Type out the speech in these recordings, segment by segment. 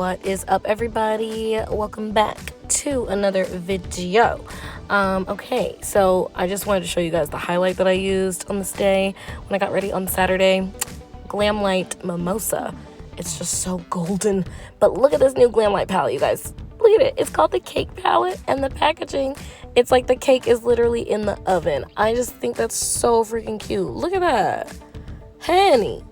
What is up, everybody? Welcome back to another video. Okay, so I just wanted to show you guys the highlight that I used on this day when I got ready on Saturday. Glamlite Mimosa. It's just so golden. But look at this new Glamlite palette, you guys. Look at it. It's called the Cake Palette, and the packaging, it's like the cake is literally in the oven. I just think that's so freaking cute. Look at that. Honey.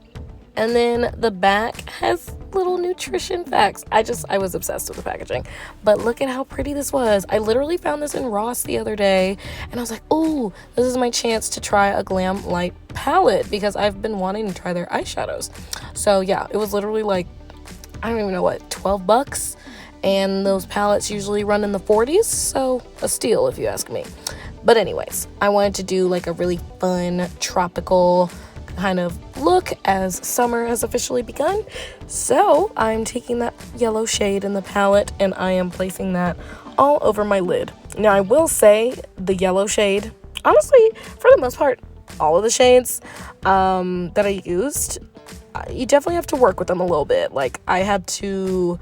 And then the back has little nutrition facts. I was obsessed with the packaging. But look at how pretty this was. I literally found this in Ross the other day, and I was like, oh, this is my chance to try a Glamlite palette because I've been wanting to try their eyeshadows. So yeah, it was literally like, I don't even know what, $12? And those palettes usually run in the 40s, so a steal if you ask me. But anyways, I wanted to do like a really fun tropical kind of look as summer has officially begun. So I'm taking that yellow shade in the palette and I am placing that all over my lid. Now I will say the yellow shade, honestly, for the most part, all of the shades that I used, you definitely have to work with them a little bit. Like I had to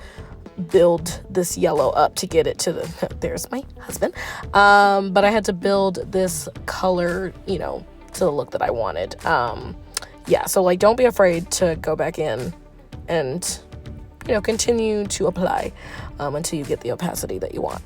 build this yellow up to get it to the, there's my husband. But I had to build this color, you know, to the look that I wanted. Yeah, so like don't be afraid to go back in and, you know, continue to apply until you get the opacity that you want.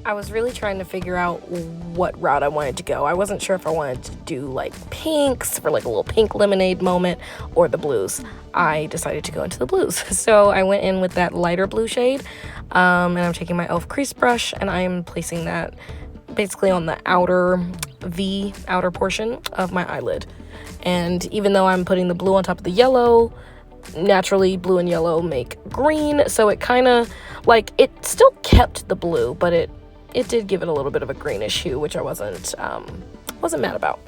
I was really trying to figure out what route I wanted to go. I wasn't sure if I wanted to do like pinks for like a little pink lemonade moment or the blues. I decided to go into the blues. So I went in with that lighter blue shade and I'm taking my e.l.f. crease brush and I'm placing that basically on the outer portion of my eyelid. And even though I'm putting the blue on top of the yellow, naturally blue and yellow make green. So it kind of like, it still kept the blue, but it did give it a little bit of a greenish hue, which I wasn't mad about.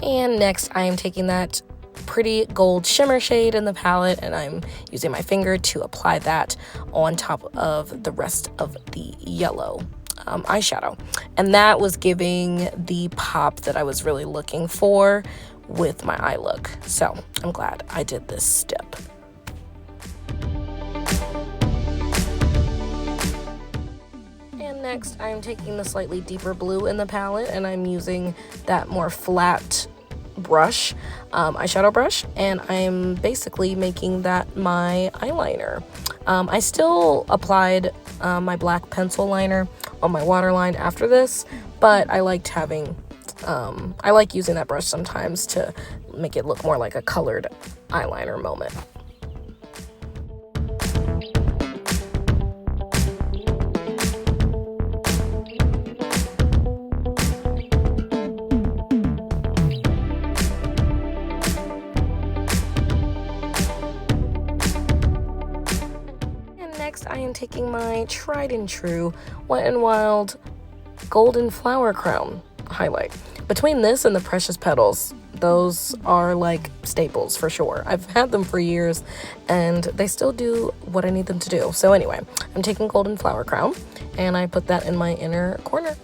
And next I am taking that pretty gold shimmer shade in the palette and I'm using my finger to apply that on top of the rest of the yellow eyeshadow. And that was giving the pop that I was really looking for with my eye look. So I'm glad I did this step. And next I'm taking the slightly deeper blue in the palette and I'm using that more flat brush, eyeshadow brush, and I'm basically making that my eyeliner. I still applied my black pencil liner on my waterline after this, but I liked having, I like using that brush sometimes to make it look more like a colored eyeliner moment. Next, I am taking my tried and true Wet n Wild Golden Flower Crown highlight. Between this and the Precious Petals, those are like staples for sure. I've had them for years and they still do what I need them to do. So anyway, I'm taking Golden Flower Crown and I put that in my inner corner.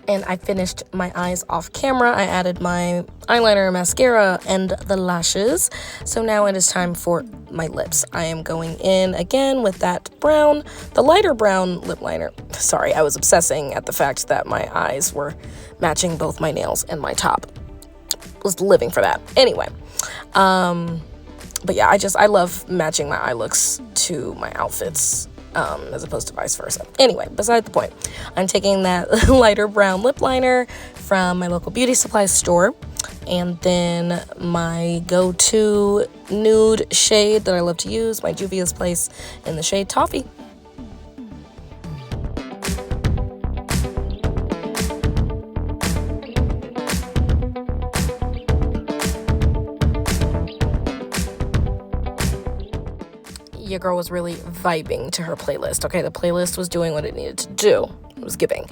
and I finished my eyes off camera. I added my eyeliner, mascara, and the lashes. So now it is time for my lips. I am going in again with that brown, the lighter brown lip liner. Sorry, I was obsessing at the fact that my eyes were matching both my nails and my top. Was living for that. Anyway, but yeah, I love matching my eye looks to my outfits. As opposed to vice versa. Anyway, beside the point, I'm taking that lighter brown lip liner from my local beauty supply store, and then my go-to nude shade that I love to use, my Juvia's Place in the shade Toffee. Your girl was really vibing to her playlist. Okay, the playlist was doing what it needed to do. It was giving.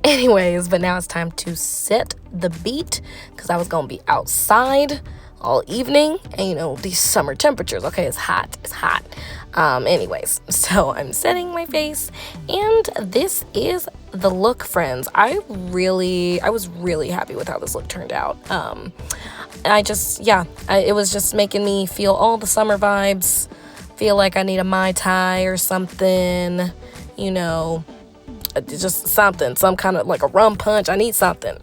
Anyways, but now it's time to set the beat because I was going to be outside all evening. And, you know, these summer temperatures. Okay, it's hot. It's hot. Anyways, so I'm setting my face. And this is the look, friends. I was really happy with how this look turned out. It was just making me feel all the summer vibes. Feel like I need a Mai Tai or something, you know, just something, some kind of like a rum punch. I need something.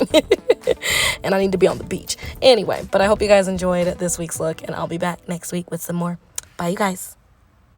And I need to be on the beach. Anyway, but I hope you guys enjoyed this week's look, and I'll be back next week with some more. Bye, you guys.